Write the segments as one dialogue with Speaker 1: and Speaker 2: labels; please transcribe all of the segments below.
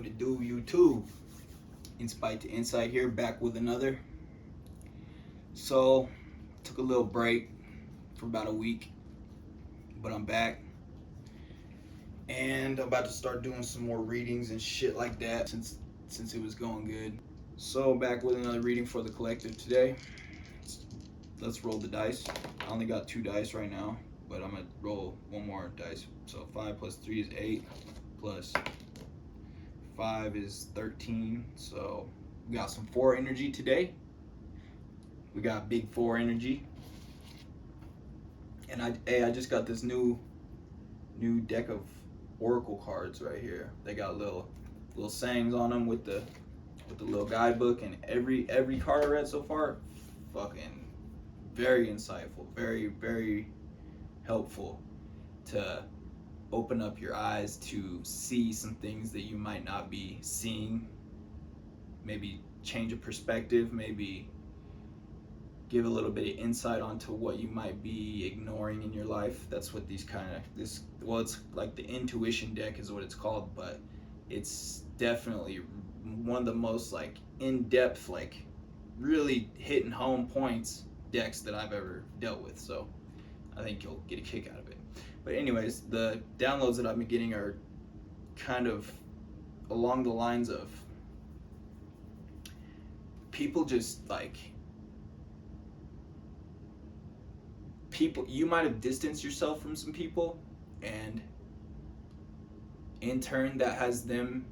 Speaker 1: What it do, YouTube? Inspite to Insight here, back with another. So, took a little break for about a week, but I'm back. And I'm about to start doing some more readings and shit like that since it was going good. So, back with another reading for the collective today. Let's roll the dice. I only got 2 dice right now, but I'm gonna roll one more dice. So 5 plus 3 is 8, plus 5 is 13. So we got some 4 energy today. We got big 4 energy. And I just got this new deck of oracle cards right here. They got little sayings on them with the little guidebook, and every card I read so far, fucking very insightful, very helpful to open up your eyes to see some things that you might not be seeing. Maybe change a perspective, maybe give a little bit of insight onto what you might be ignoring in your life. That's what it's like the intuition deck is what it's called, but it's definitely one of the most like in-depth, like really hitting home points decks that I've ever dealt with. So I think you'll get a kick out of it. But anyways, the downloads that I've been getting are kind of along the lines of people just like you might have distanced yourself from some people, and in turn that has them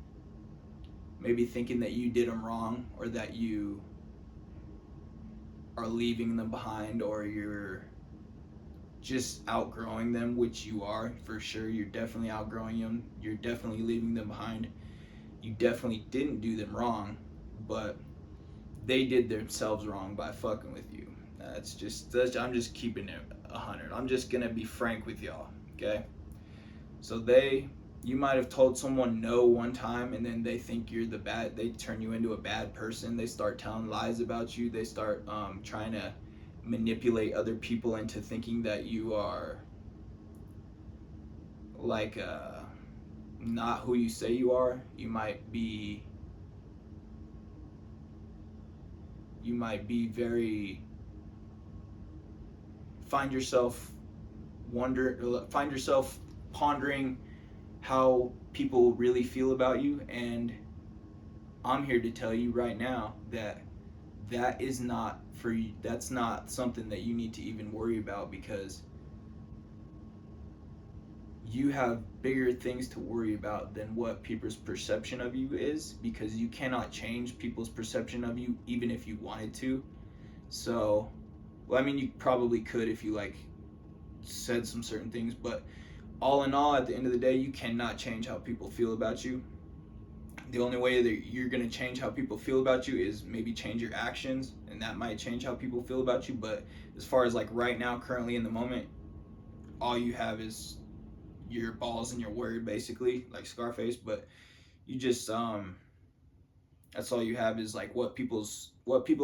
Speaker 1: maybe thinking that you did them wrong, or that you are leaving them behind, or you're just outgrowing them, which you are for sure. You're definitely outgrowing them. You're definitely leaving them behind. You definitely didn't do them wrong, but they did themselves wrong by fucking with you. I'm just keeping it 100. I'm just gonna be frank with y'all, okay? So you might have told someone no one time, and then they think they turn you into a bad person. They start telling lies about you. They start trying to manipulate other people into thinking that you are like not who you say you are. You might be very find yourself pondering how people really feel about you. And I'm here to tell you right now that is not for you. That's not something that you need to even worry about, because you have bigger things to worry about than what people's perception of you is, because you cannot change people's perception of you even if you wanted to. So, well, I mean, you probably could if you like said some certain things, but all in all, at the end of the day, you cannot change how people feel about you. The only way that you're going to change how people feel about you is maybe change your actions, and that might change how people feel about you. But as far as like right now, currently in the moment, all you have is your balls and your word, basically, like Scarface. But you just that's all you have, is like what people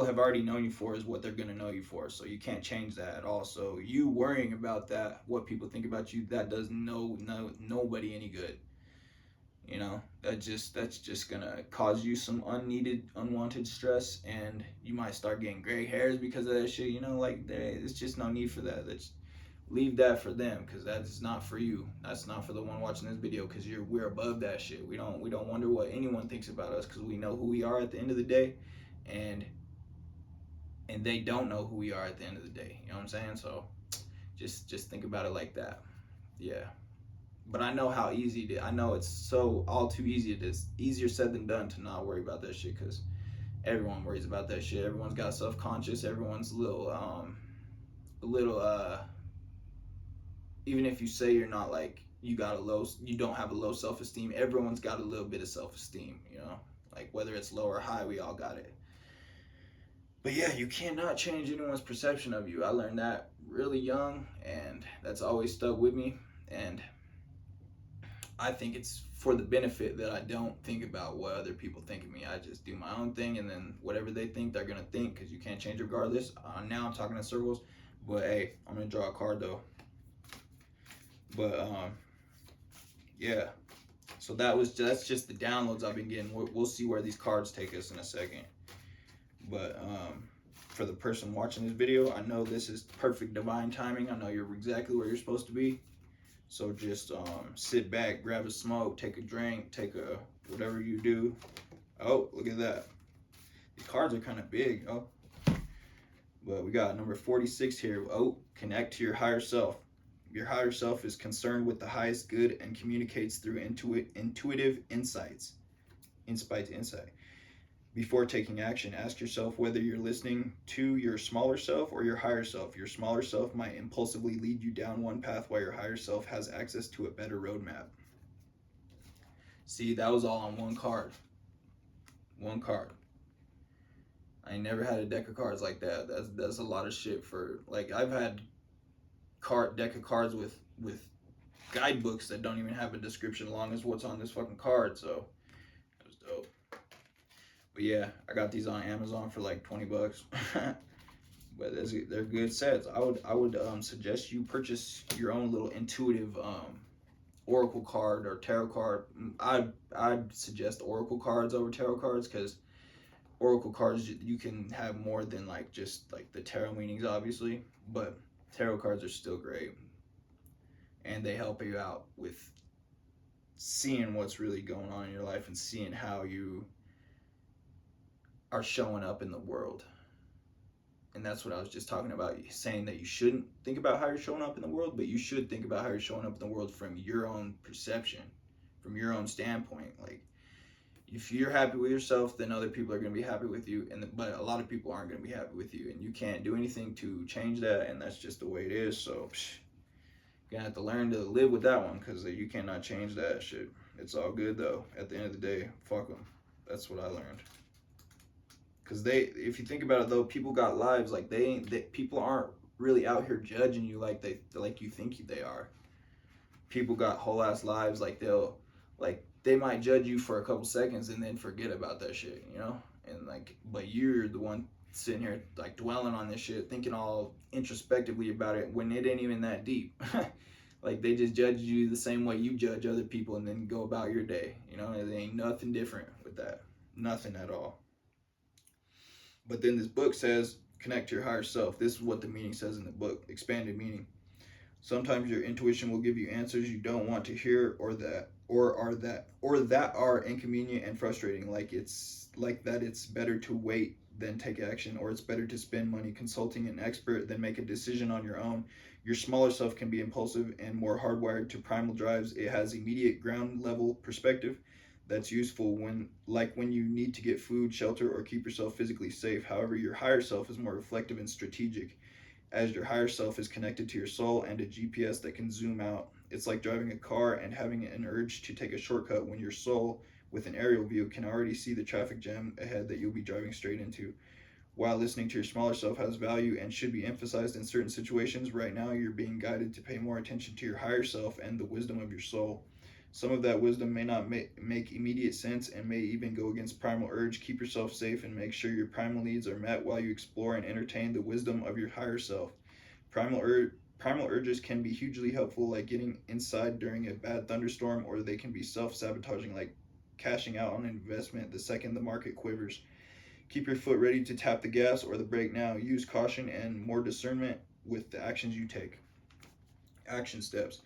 Speaker 1: have already known you for is what they're going to know you for. So you can't change that at all. So you worrying about that, what people think about you, that does nobody any good. You know, that's just gonna cause you some unwanted stress, and you might start getting gray hairs because of that shit. You know, like there's just no need for that. Leave that for them, because that's not for you. That's not for the one watching this video, because we're above that shit. We don't wonder what anyone thinks about us, because we know who we are at the end of the day, and they don't know who we are at the end of the day. You know what I'm saying? So just think about it like that. Yeah. But I know how easy it is. I know it's so all too easy. It is easier said than done to not worry about that shit, because everyone worries about that shit. Everyone's got self-conscious. Everyone's a little even if you say you're not like you don't have a low self-esteem, everyone's got a little bit of self-esteem, you know? Like whether it's low or high, we all got it. But yeah, you cannot change anyone's perception of you. I learned that really young, and that's always stuck with me. And I think it's for the benefit that I don't think about what other people think of me. I just do my own thing, and then whatever they think, they're gonna think, because you can't change regardless. Now I'm talking in circles, but hey, I'm gonna draw a card though. But yeah, So that's just the downloads I've been getting. We'll see where these cards take us in a second. But for the person watching this video, I know this is perfect divine timing. I know you're exactly where you're supposed to be. So just sit back, grab a smoke, take a drink, take a whatever you do. Oh, look at that. These cards are kind of big. Oh, but we got number 46 here. Oh, connect to your higher self. Your higher self is concerned with the highest good and communicates through intuitive insights. Insight. Before taking action, ask yourself whether you're listening to your smaller self or your higher self. Your smaller self might impulsively lead you down one path while your higher self has access to a better roadmap. See, that was all on one card. One card. I never had a deck of cards like that. That's a lot of shit for, like, I've had deck of cards with guidebooks that don't even have a description long as what's on this fucking card, so it was dope. But yeah, I got these on Amazon for like $20. But they're good sets. I would suggest you purchase your own little intuitive oracle card or tarot card. I'd suggest oracle cards over tarot cards, because oracle cards you can have more than like just like the tarot meanings, obviously, but tarot cards are still great, and they help you out with seeing what's really going on in your life and seeing how you are showing up in the world. And that's what I was just talking about, saying that you shouldn't think about how you're showing up in the world, but you should think about how you're showing up in the world from your own perception, from your own standpoint. Like, if you're happy with yourself, then other people are going to be happy with you, but a lot of people aren't going to be happy with you, and you can't do anything to change that, and that's just the way it is. So you're going to have to learn to live with that one, because you cannot change that shit. It's all good, though. At the end of the day, fuck them. That's what I learned. Because if you think about it, though, people got lives. Like, people aren't really out here judging you like you think they are. People got whole ass lives. Like, they might judge you for a couple seconds and then forget about that shit, you know? And like, but you're the one sitting here like dwelling on this shit, thinking all introspectively about it when it ain't even that deep. Like, they just judge you the same way you judge other people and then go about your day, you know? There ain't nothing different with that. Nothing at all. But then this book says, connect to your higher self. This is what the meaning says in the book, expanded meaning. Sometimes your intuition will give you answers you don't want to hear, or that are inconvenient and frustrating. It's better to wait than take action, or it's better to spend money consulting an expert than make a decision on your own. Your smaller self can be impulsive and more hardwired to primal drives. It has immediate ground level perspective that's useful when you need to get food, shelter, or keep yourself physically safe. However, your higher self is more reflective and strategic, as your higher self is connected to your soul and a GPS that can zoom out. It's like driving a car and having an urge to take a shortcut when your soul, with an aerial view, can already see the traffic jam ahead that you'll be driving straight into. While listening to your smaller self has value and should be emphasized in certain situations, right now you're being guided to pay more attention to your higher self and the wisdom of your soul. Some of that wisdom may not make immediate sense and may even go against primal urge. Keep yourself safe and make sure your primal needs are met while you explore and entertain the wisdom of your higher self. Primal urges can be hugely helpful, like getting inside during a bad thunderstorm, or they can be self-sabotaging, like cashing out on an investment the second the market quivers. Keep your foot ready to tap the gas or the brake now. Use caution and more discernment with the actions you take. Action steps.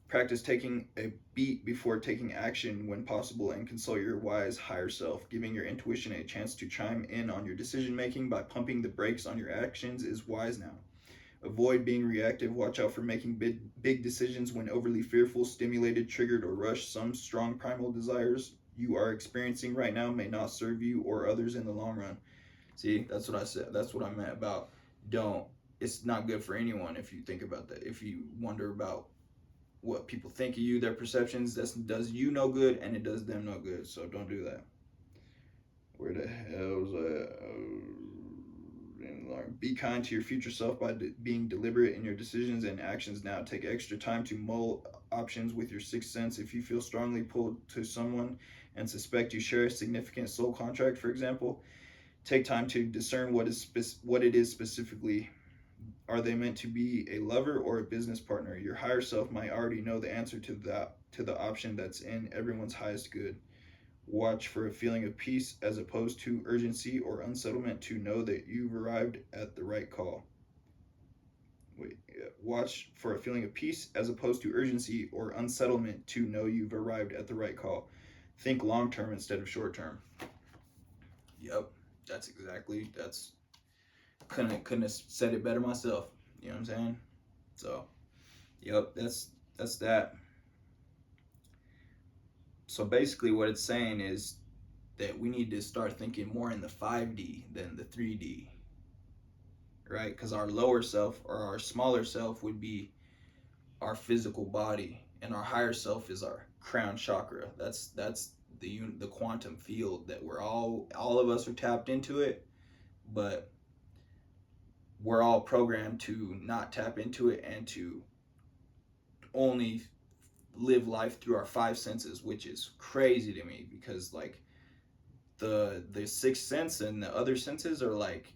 Speaker 1: Practice taking a beat before taking action when possible, and consult your wise higher self. Giving your intuition a chance to chime in on your decision making by pumping the brakes on your actions is wise now. Avoid being reactive. Watch out for making big decisions when overly fearful, stimulated, triggered, or rushed. Some strong primal desires you are experiencing right now may not serve you or others in the long run. See, that's what I said. That's what I meant about it's not good for anyone if you think about that. If you wonder about what people think of you, their perceptions, that does you no good and it does them no good. So don't do that. Where the hell's that? Be kind to your future self by being deliberate in your decisions and actions now. Take extra time to mull options with your sixth sense. If you feel strongly pulled to someone and suspect you share a significant soul contract, for example, take time to discern what it is specifically. Are they meant to be a lover or a business partner? Your higher self might already know the answer to that to the option that's in everyone's highest good. Watch for a feeling of peace as opposed to urgency or unsettlement to know that you've arrived at the right call. Watch for a feeling of peace as opposed to urgency or unsettlement to know you've arrived at the right call. Think long term instead of short term. Yep, that's couldn't have said it better myself. You know what I'm saying? So, yep, that's that. So basically, what it's saying is that we need to start thinking more in the 5D than the 3D, right? Because our lower self or our smaller self would be our physical body, and our higher self is our crown chakra. That's the quantum field that we're all of us are tapped into it, but we're all programmed to not tap into it and to only live life through our five senses, which is crazy to me because like the sixth sense and the other senses are like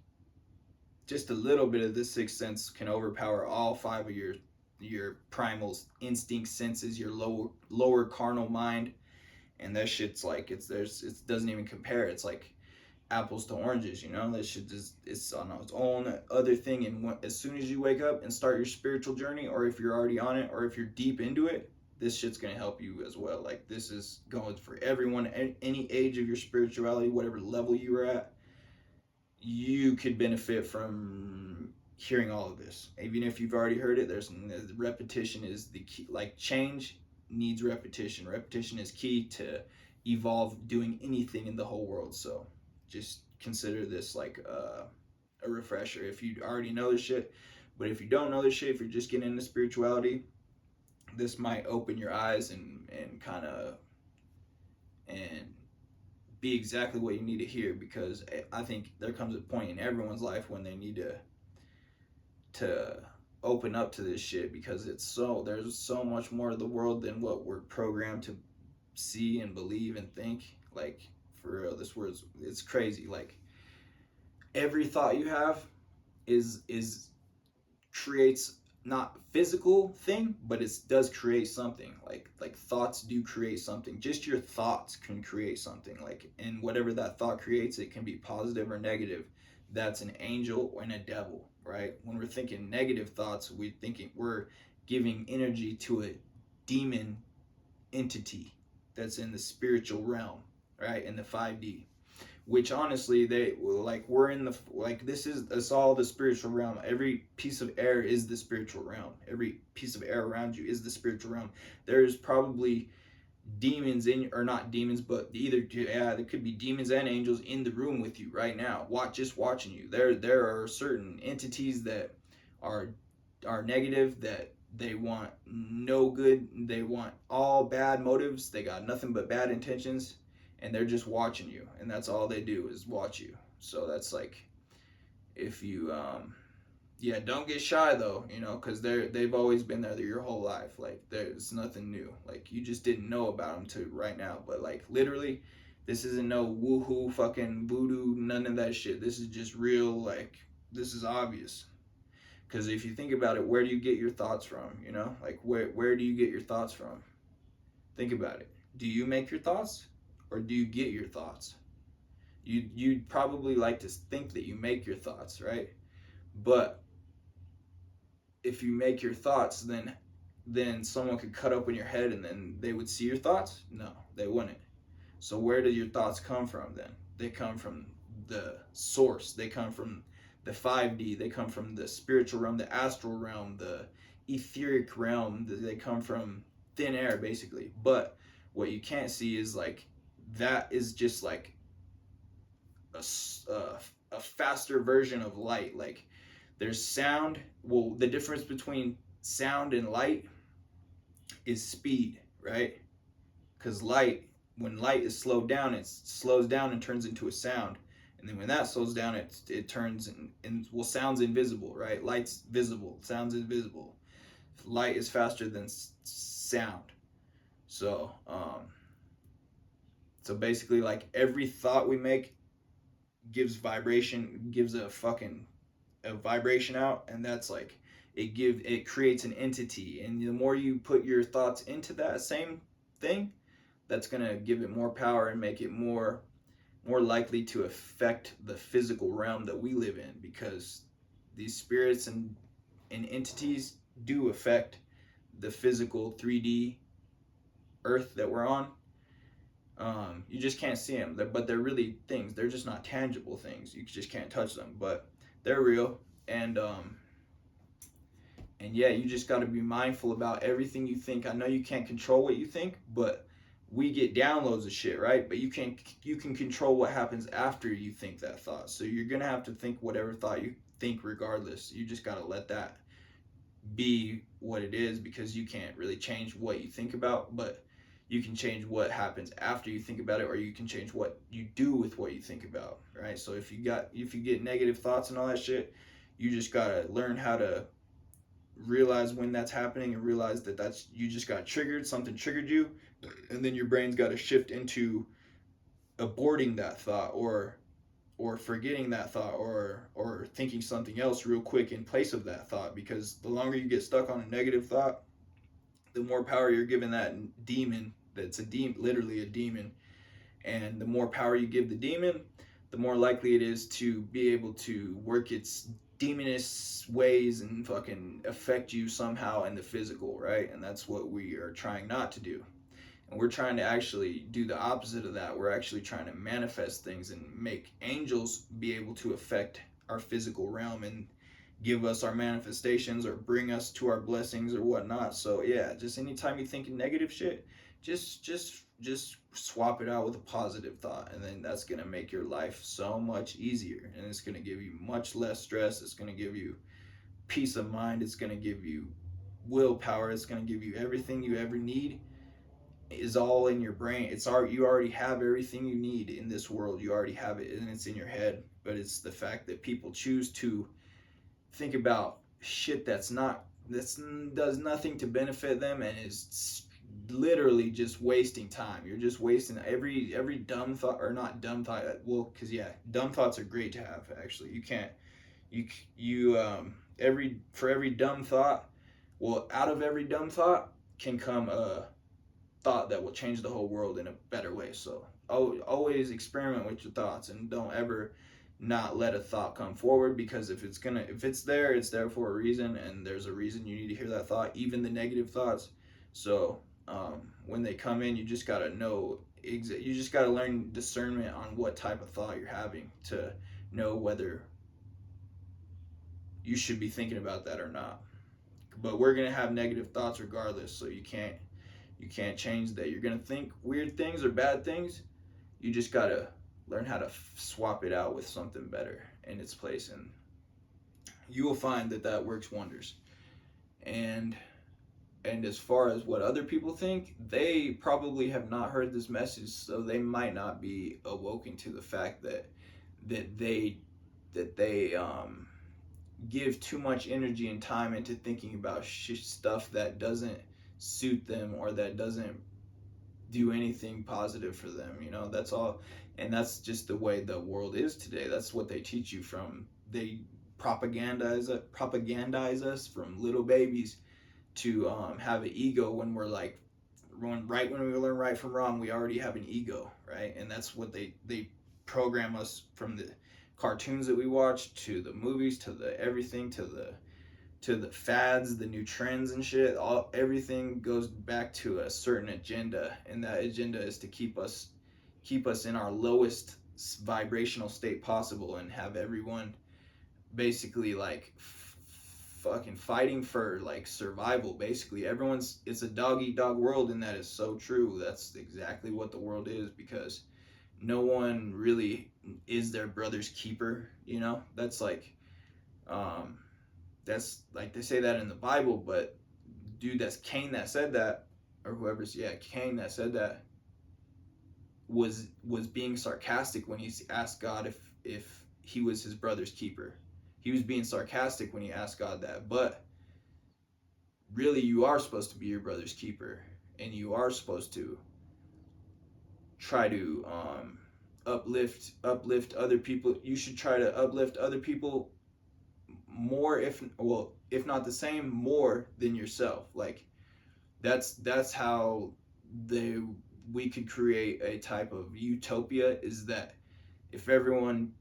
Speaker 1: just a little bit of the sixth sense can overpower all five of your primal instinct senses, your lower carnal mind, and that shit's like it doesn't even compare. It's like apples to oranges, you know. That shit just it's on its own other thing. And as soon as you wake up and start your spiritual journey, or if you're already on it, or if you're deep into it, this shit's gonna help you as well. Like this is going for everyone, any age of your spirituality, whatever level you are at. You could benefit from hearing all of this. Even if you've already heard it, there's repetition is the key. Like change needs repetition. Repetition is key to evolve doing anything in the whole world. So just consider this like a refresher if you already know this shit. But if you don't know this shit, if you're just getting into spirituality, this might open your eyes and kind of and be exactly what you need to hear, because I think there comes a point in everyone's life when they need to open up to this shit, because there's so much more to the world than what we're programmed to see and believe and think. Like for real, this world's it's crazy. Like every thought you have is creates not physical thing, but it does create something. Like thoughts do create something. Just your thoughts can create something. Like, and whatever that thought creates, it can be positive or negative. That's an angel and a devil, right? When we're thinking negative thoughts, we're giving energy to a demon entity that's in the spiritual realm, right? In the 5D, which honestly we're in the like this is it's all the spiritual realm. Every piece of air is the spiritual realm. Every piece of air around you is the spiritual realm. There's probably demons in, or not demons, but there could be demons and angels in the room with you right now, just watching you. There are certain entities that are negative, that they want no good, they want all bad motives, they got nothing but bad intentions, and they're just watching you, and that's all they do is watch you. So that's like, if you yeah, don't get shy though, you know, because they've always been there your whole life. Like there's nothing new. Like you just didn't know about them to right now. But like literally, this isn't no woohoo fucking voodoo, none of that shit. This is just real. Like this is obvious. Because if you think about it, where do you get your thoughts from? You know, like where do you get your thoughts from? Think about it. Do you make your thoughts, or do you get your thoughts? You'd probably like to think that you make your thoughts, right? But if you make your thoughts, then someone could cut open your head and then they would see your thoughts? No, they wouldn't. So where do your thoughts come from then? They come from the source. They come from the 5D. They come from the spiritual realm, the astral realm, the etheric realm. They come from thin air, basically. But what you can't see is like that is just like a faster version of light. Like there's sound. Well, the difference between sound and light is speed, right? Because when light is slowed down, it slows down and turns into a sound. And then when that slows down, it turns well, sound's invisible, right? Light's visible, sound's invisible. Light is faster than sound. So, so basically, like every thought we make gives a vibration out, and that's like it creates an entity, and the more you put your thoughts into that same thing, that's going to give it more power and make it more likely to affect the physical realm that we live in, because these spirits and entities do affect the physical 3D earth that we're on. You just can't see them, but they're really things. They're just not tangible things. You just can't touch them, but they're real. And yeah, you just got to be mindful about everything you think. I know you can't control what you think, but we get downloads of shit, right? But you can control what happens after you think that thought. So you're gonna have to think whatever thought you think, regardless. You just gotta let that be what it is, because you can't really change what you think about, but you can change what happens after you think about it, or you can change what you do with what you think about, right? So if you get negative thoughts and all that shit, you just gotta learn how to realize when that's happening, and realize that that's, you just got triggered, something triggered you, and then your brain's got to shift into aborting that thought, or forgetting that thought, or thinking something else real quick in place of that thought, because the longer you get stuck on a negative thought, the more power you're giving that demon. That's a demon, literally a demon. And the more power you give the demon, the more likely it is to be able to work its demonous ways and fucking affect you somehow in the physical, right? And that's what we are trying not to do. And we're trying to actually do the opposite of that. We're actually trying to manifest things and make angels be able to affect our physical realm and give us our manifestations, or bring us to our blessings or whatnot. So yeah, just anytime you think negative shit, just swap it out with a positive thought, and then that's gonna make your life so much easier, and it's gonna give you much less stress. It's gonna give you peace of mind. It's gonna give you willpower. It's gonna give you everything you ever need. Is all in your brain. You already have everything you need in this world. You already have it, and it's in your head. But it's the fact that people choose to think about shit that's does nothing to benefit them, and is literally just wasting time. You're just wasting every dumb thought, or not dumb thought. Well, because yeah, dumb thoughts are great to have. Actually, you can't you for every dumb thought, well, out of every dumb thought can come a thought that will change the whole world in a better way. So always experiment with your thoughts, and don't ever not let a thought come forward, because if it's there, it's there for a reason, and there's a reason you need to hear that thought, even the negative thoughts. So when they come in, you just gotta know, you just gotta learn discernment on what type of thought you're having, to know whether you should be thinking about that or not. But we're gonna have negative thoughts regardless, so you can't change that. You're gonna think weird things or bad things. You just gotta learn how to swap it out with something better in its place, and you will find that works wonders. And as far as what other people think, they probably have not heard this message, so they might not be awoken to the fact that they give too much energy and time into thinking about stuff that doesn't suit them, or that doesn't do anything positive for them. That's all. And that's just the way the world is today. That's what they teach you from. They propagandize us from little babies to have an ego, when we're like, when we learn right from wrong, we already have an ego, right? And that's what they program us, from the cartoons that we watch, to the movies, to the everything, to the fads, the new trends and shit. Everything goes back to a certain agenda, and that agenda is to keep us in our lowest vibrational state possible, and have everyone basically like fucking fighting for like survival. Basically, it's a dog eat dog world, and that is so true. That's exactly what the world is, because no one really is their brother's keeper. That's like that's like, they say that in the Bible, but dude, that's Cain that said that, or Cain that said that, was being sarcastic when he asked God if he was his brother's keeper. He was being sarcastic when he asked God that, but really, you are supposed to be your brother's keeper, and you are supposed to try to uplift other people. You should try to uplift other people more, if not the same, more than yourself. Like, that's how they we could create a type of utopia is that if everyone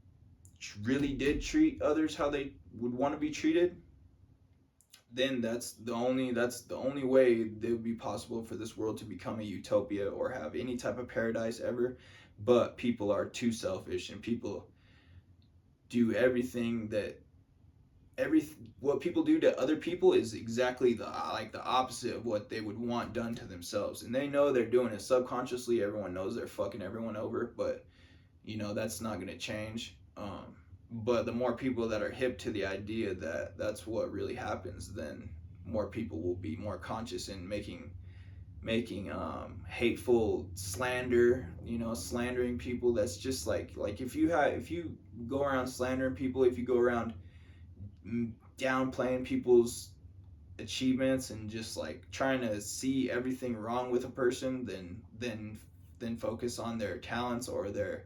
Speaker 1: really did treat others how they would want to be treated, then that's the only way it would be possible for this world to become a utopia or have any type of paradise ever. But people are too selfish, and people do everything that every what people do to other people is exactly the opposite of what they would want done to themselves, and they know they're doing it subconsciously. Everyone knows they're fucking everyone over, but that's not going to change. But the more people that are hip to the idea that that's what really happens, then more people will be more conscious in making hateful slander, slandering people. That's just like if you go around slandering people, if you go around downplaying people's achievements and just like trying to see everything wrong with a person, then focus on their talents or their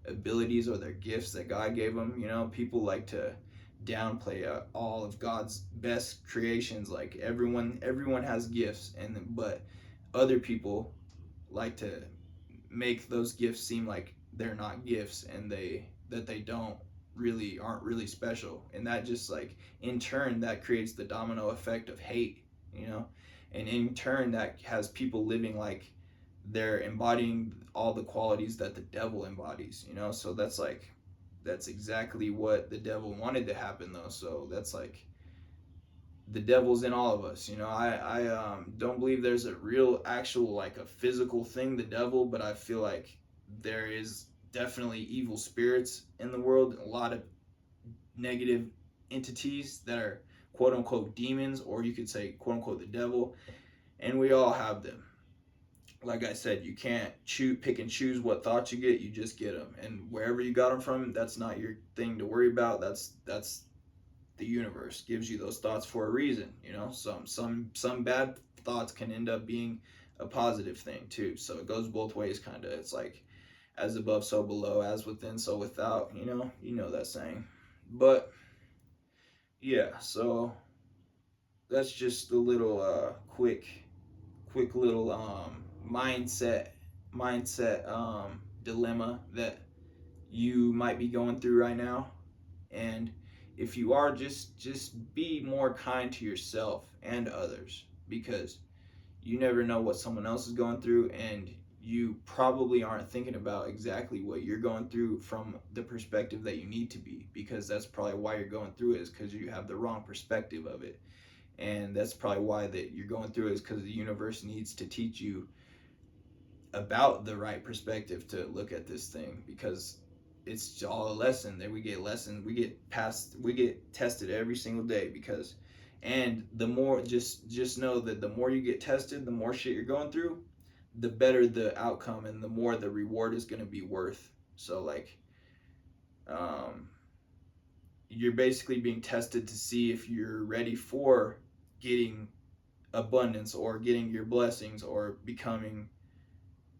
Speaker 1: abilities or their gifts that God gave them. People like to downplay all of God's best creations. Like everyone has gifts, but other people like to make those gifts seem like they're not gifts, and they don't really aren't really special. And that just like in turn that creates the domino effect of hate, and in turn that has people living like they're embodying all the qualities that the devil embodies. So that's exactly what the devil wanted to happen, though. So that's like the devil's in all of us. I don't believe there's a real actual like a physical thing, the devil, but I feel like there is definitely evil spirits in the world, a lot of negative entities that are quote unquote demons, or you could say quote unquote the devil, and we all have them. Like I said, you can't pick and choose what thoughts you get. You just get them, and wherever you got them from, that's not your thing to worry about. That's the universe gives you those thoughts for a reason. Some bad thoughts can end up being a positive thing too. So it goes both ways, kind of. It's like as above, so below, as within, so without. You know that saying. But yeah, so that's just a little quick little mindset dilemma that you might be going through right now. And if you are, just be more kind to yourself and others, because you never know what someone else is going through, and you probably aren't thinking about exactly what you're going through from the perspective that you need to be, because that's probably why you're going through it, is because you have the wrong perspective of it. And that's probably why that you're going through it, is because the universe needs to teach you about the right perspective to look at this thing, because it's all a lesson. That we get lessons, we get tested every single day. Because and the more, just know that the more you get tested, the more shit you're going through, the better the outcome and the more the reward is going to be worth. So like um you're basically being tested to see if you're ready for getting abundance or getting your blessings or becoming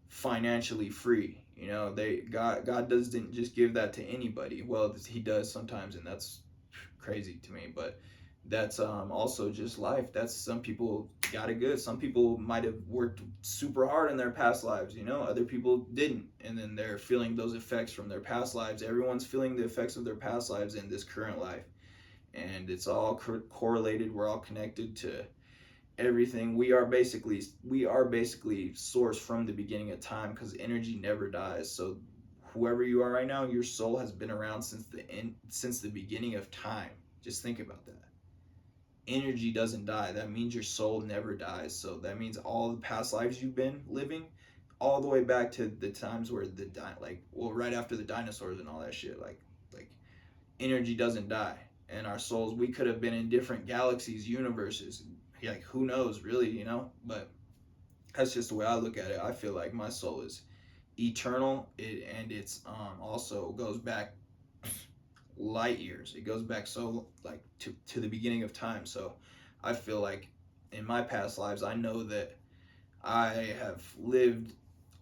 Speaker 1: financially free. They God doesn't just give that to anybody. Well, he does sometimes, and that's crazy to me. But that's also just life. That's, some people got it good. Some people might have worked super hard in their past lives. Other people didn't, and then they're feeling those effects from their past lives. Everyone's feeling the effects of their past lives in this current life, and it's all correlated. We're all connected to everything. We are basically sourced from the beginning of time, because energy never dies. So whoever you are right now, your soul has been around since the beginning of time. Just think about that. Energy doesn't die. That means your soul never dies. So that means all the past lives you've been living, all the way back to the times where right after the dinosaurs and all that shit, like energy doesn't die. And our souls, we could have been in different galaxies, universes. Like, who knows, really, But that's just the way I look at it. I feel like my soul is eternal. And it's also goes back light years. It goes back so like to the beginning of time. So I feel like in my past lives, I know that I have lived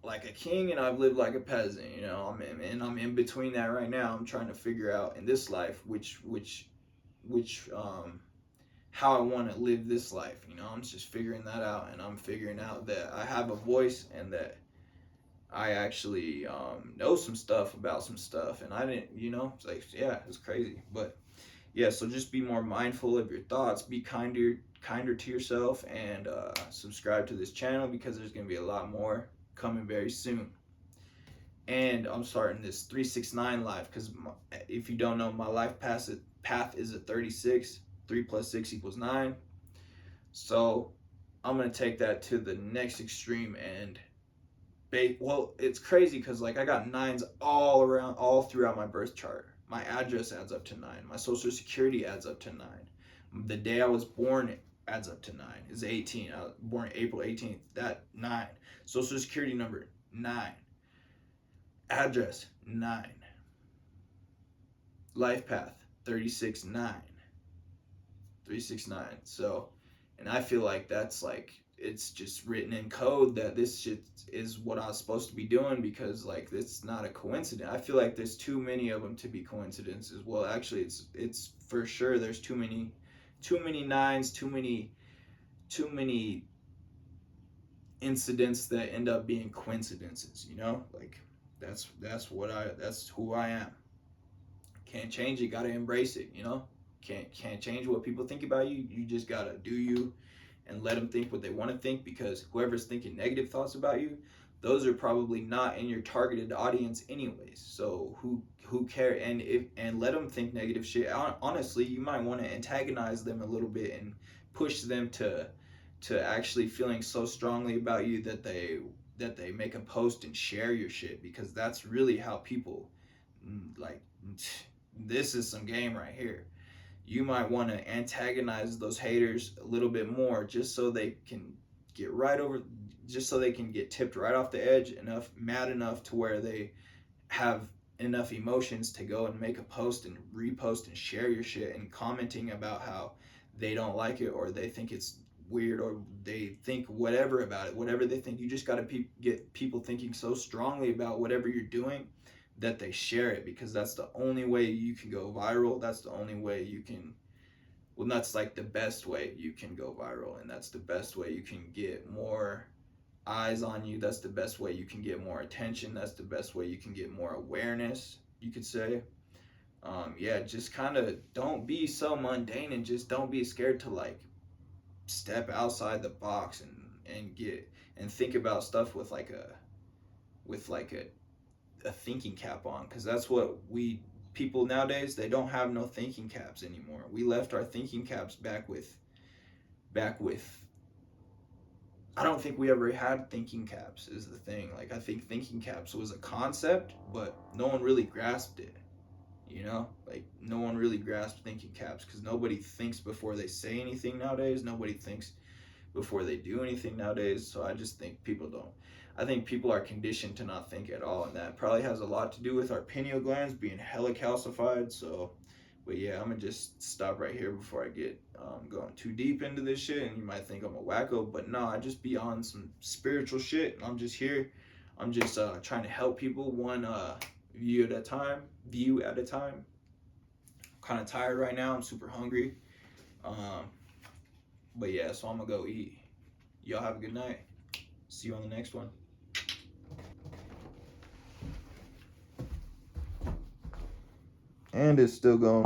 Speaker 1: like a king and I've lived like a peasant. I'm in between that right now. I'm trying to figure out in this life which how I want to live this life. You know, I'm just figuring that out, and I'm figuring out that I have a voice and that I actually know some stuff about some stuff, and I didn't, you know, it's like, yeah, it's crazy. But yeah, so just be more mindful of your thoughts, be kinder to yourself, and subscribe to this channel because there's gonna be a lot more coming very soon. And I'm starting this 369 life because if you don't know, my life path is a 36. 3 plus 6 equals 9. So I'm gonna take that to the next extreme and well, it's crazy because like I got nines all around, all throughout my birth chart. My address adds up to 9. My social security adds up to 9. The day I was born adds up to 9. Is 18. I was born April 18th. That 9. Social security number 9. Address 9. Life path 36-9. 369. So, and I feel like that's like it's just written in code that this shit is what I was supposed to be doing because like it's not a coincidence. I feel like there's too many of them to be coincidences. Well, actually, it's for sure there's too many nines, too many incidents that end up being coincidences. You know, like that's who I am. Can't change it. Got to embrace it. You know, can't change what people think about you. You just gotta do you and let them think what they want to think because whoever's thinking negative thoughts about you, those are probably not in your targeted audience anyways. So who care and let them think negative shit. Honestly, you might want to antagonize them a little bit and push them to actually feeling so strongly about you that they make a post and share your shit because that's really how people like this is some game right here. You might want to antagonize those haters a little bit more just so they can get right over just so they can get tipped right off the edge enough mad enough to where they have enough emotions to go and make a post and repost and share your shit and commenting about how they don't like it or they think it's weird or they think whatever about it, whatever they think. You just got to get people thinking so strongly about whatever you're doing that they share it because that's the only way you can go viral. That's the only way you can, well, that's like the best way you can go viral, and that's the best way you can get more eyes on you. That's the best way you can get more attention. That's the best way you can get more awareness, you could say. Yeah, just kind of don't be so mundane and just don't be scared to like step outside the box and get and think about stuff with like a thinking cap on because that's what we people nowadays they don't have no thinking caps anymore. We left our thinking caps back with I don't think we ever had thinking caps is the thing. Like I think thinking caps was a concept, but no one really grasped it. You know, like no one really grasped thinking caps because nobody thinks before they say anything nowadays. Nobody thinks before they do anything nowadays. So I just think people don't. I think people are conditioned to not think at all, and that probably has a lot to do with our pineal glands being hella calcified. So, but yeah, I'm gonna just stop right here before I get going too deep into this shit, and you might think I'm a wacko, but no, I just be on some spiritual shit. And I'm just here. I'm just trying to help people one view at a time. Kind of tired right now. I'm super hungry. Um, but yeah, so I'm gonna go eat. Y'all have a good night. See you on the next one. And it's still going.